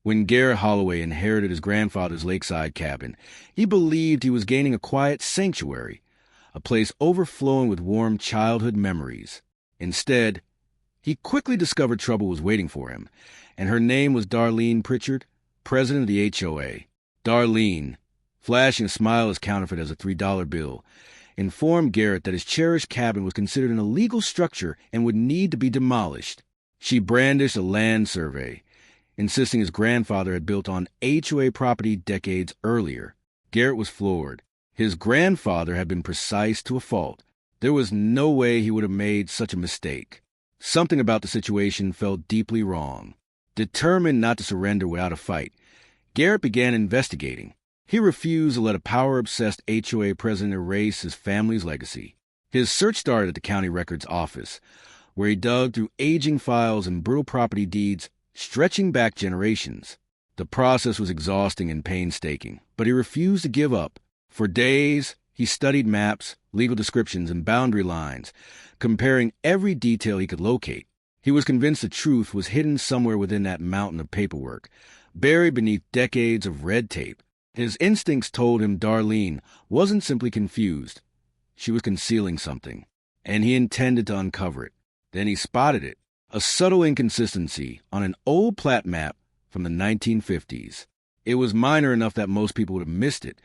When Garrett Holloway inherited his grandfather's lakeside cabin, he believed he was gaining a quiet sanctuary, a place overflowing with warm childhood memories. Instead, he quickly discovered trouble was waiting for him, and her name was Darlene Pritchard, president of the HOA. Darlene, flashing a smile as counterfeit as a $3 bill, informed Garrett that his cherished cabin was considered an illegal structure and would need to be demolished. She brandished a land survey, insisting his grandfather had built on HOA property decades earlier. Garrett was floored. His grandfather had been precise to a fault. There was no way he would have made such a mistake. Something about the situation felt deeply wrong. Determined not to surrender without a fight, Garrett began investigating. He refused to let a power-obsessed HOA president erase his family's legacy. His search started at the county records office, where he dug through aging files and brutal property deeds stretching back generations. The process was exhausting and painstaking, but he refused to give up. For days, he studied maps, legal descriptions, and boundary lines, comparing every detail he could locate. He was convinced the truth was hidden somewhere within that mountain of paperwork, buried beneath decades of red tape. His instincts told him Darlene wasn't simply confused. She was concealing something, and he intended to uncover it. Then he spotted it, a subtle inconsistency on an old plat map from the 1950s. It was minor enough that most people would have missed it,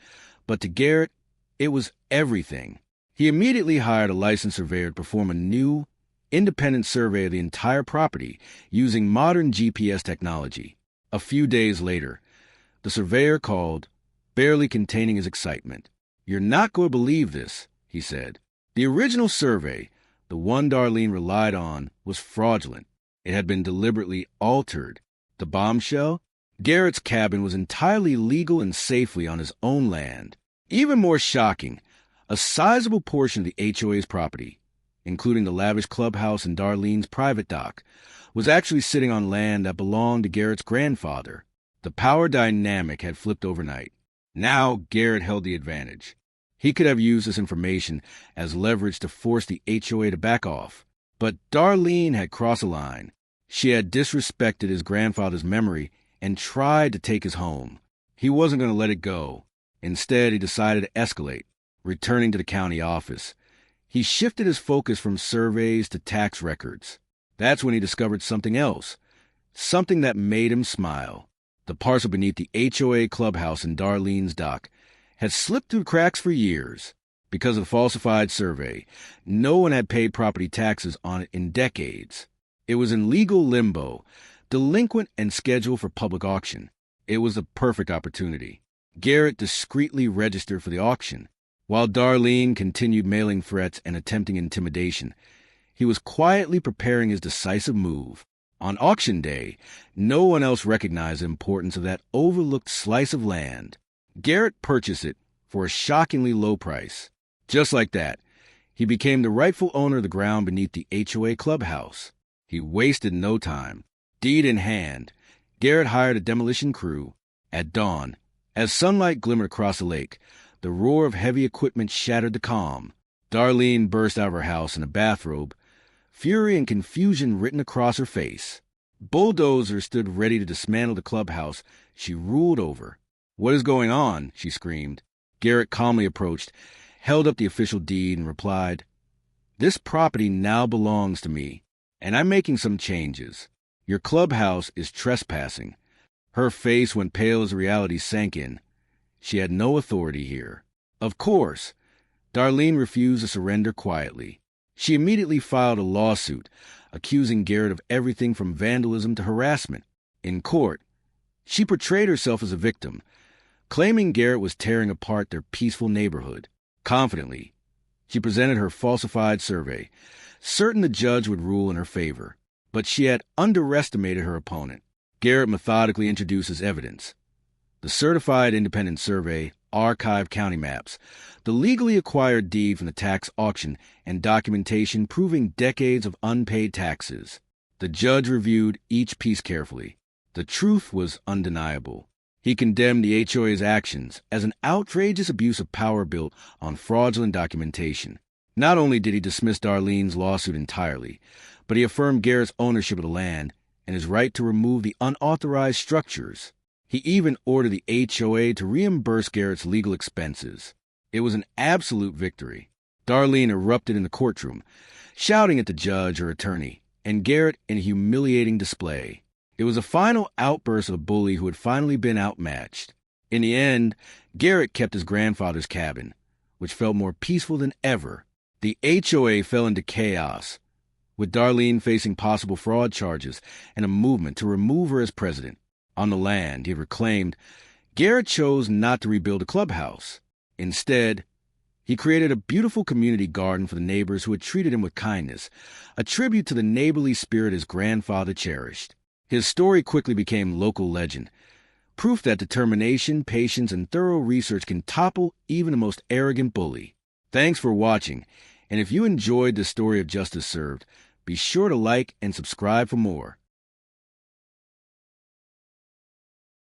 but to Garrett, it was everything. He immediately hired a licensed surveyor to perform a new, independent survey of the entire property using modern GPS technology. A few days later, the surveyor called, barely containing his excitement. "You're not going to believe this," he said. The original survey, the one Darlene relied on, was fraudulent. It had been deliberately altered. The bombshell? Garrett's cabin was entirely legal and safely on his own land. Even more shocking, a sizable portion of the HOA's property, including the lavish clubhouse and Darlene's private dock, was actually sitting on land that belonged to Garrett's grandfather. The power dynamic had flipped overnight. Now Garrett held the advantage. He could have used this information as leverage to force the HOA to back off. But Darlene had crossed a line. She had disrespected his grandfather's memory and tried to take his home. He wasn't going to let it go. Instead, he decided to escalate, returning to the county office. He shifted his focus from surveys to tax records. That's when he discovered something else, something that made him smile. The parcel beneath the HOA clubhouse in Darlene's dock had slipped through the cracks for years. Because of the falsified survey, no one had paid property taxes on it in decades. It was in legal limbo, delinquent and scheduled for public auction. It was the perfect opportunity. Garrett discreetly registered for the auction. While Darlene continued mailing threats and attempting intimidation, he was quietly preparing his decisive move. On auction day, no one else recognized the importance of that overlooked slice of land. Garrett purchased it for a shockingly low price. Just like that, he became the rightful owner of the ground beneath the HOA clubhouse. He wasted no time. Deed in hand, Garrett hired a demolition crew. At dawn, as sunlight glimmered across the lake, the roar of heavy equipment shattered the calm. Darlene burst out of her house in a bathrobe, fury and confusion written across her face. Bulldozers stood ready to dismantle the clubhouse she ruled over. "What is going on?" she screamed. Garrett calmly approached, held up the official deed, and replied, "This property now belongs to me, and I'm making some changes. Your clubhouse is trespassing." Her face went pale as reality sank in. She had no authority here. Of course, Darlene refused to surrender quietly. She immediately filed a lawsuit, accusing Garrett of everything from vandalism to harassment. In court, she portrayed herself as a victim, claiming Garrett was tearing apart their peaceful neighborhood. Confidently, she presented her falsified survey, certain the judge would rule in her favor. But she had underestimated her opponent. Garrett methodically introduced his evidence: the certified independent survey, archived county maps, the legally acquired deed from the tax auction, and documentation proving decades of unpaid taxes. The judge reviewed each piece carefully. The truth was undeniable. He condemned the HOA's actions as an outrageous abuse of power built on fraudulent documentation. Not only did he dismiss Darlene's lawsuit entirely, but he affirmed Garrett's ownership of the land and his right to remove the unauthorized structures. He even ordered the HOA to reimburse Garrett's legal expenses. It was an absolute victory. Darlene erupted in the courtroom, shouting at the judge or attorney, and Garrett in a humiliating display. It was a final outburst of a bully who had finally been outmatched. In the end, Garrett kept his grandfather's cabin, which felt more peaceful than ever. The HOA fell into chaos, with Darlene facing possible fraud charges and a movement to remove her as president. On the land he had reclaimed, Garrett chose not to rebuild a clubhouse. Instead, he created a beautiful community garden for the neighbors who had treated him with kindness, a tribute to the neighborly spirit his grandfather cherished. His story quickly became local legend, proof that determination, patience, and thorough research can topple even the most arrogant bully. Thanks for watching, and if you enjoyed the story of justice served, be sure to like and subscribe for more.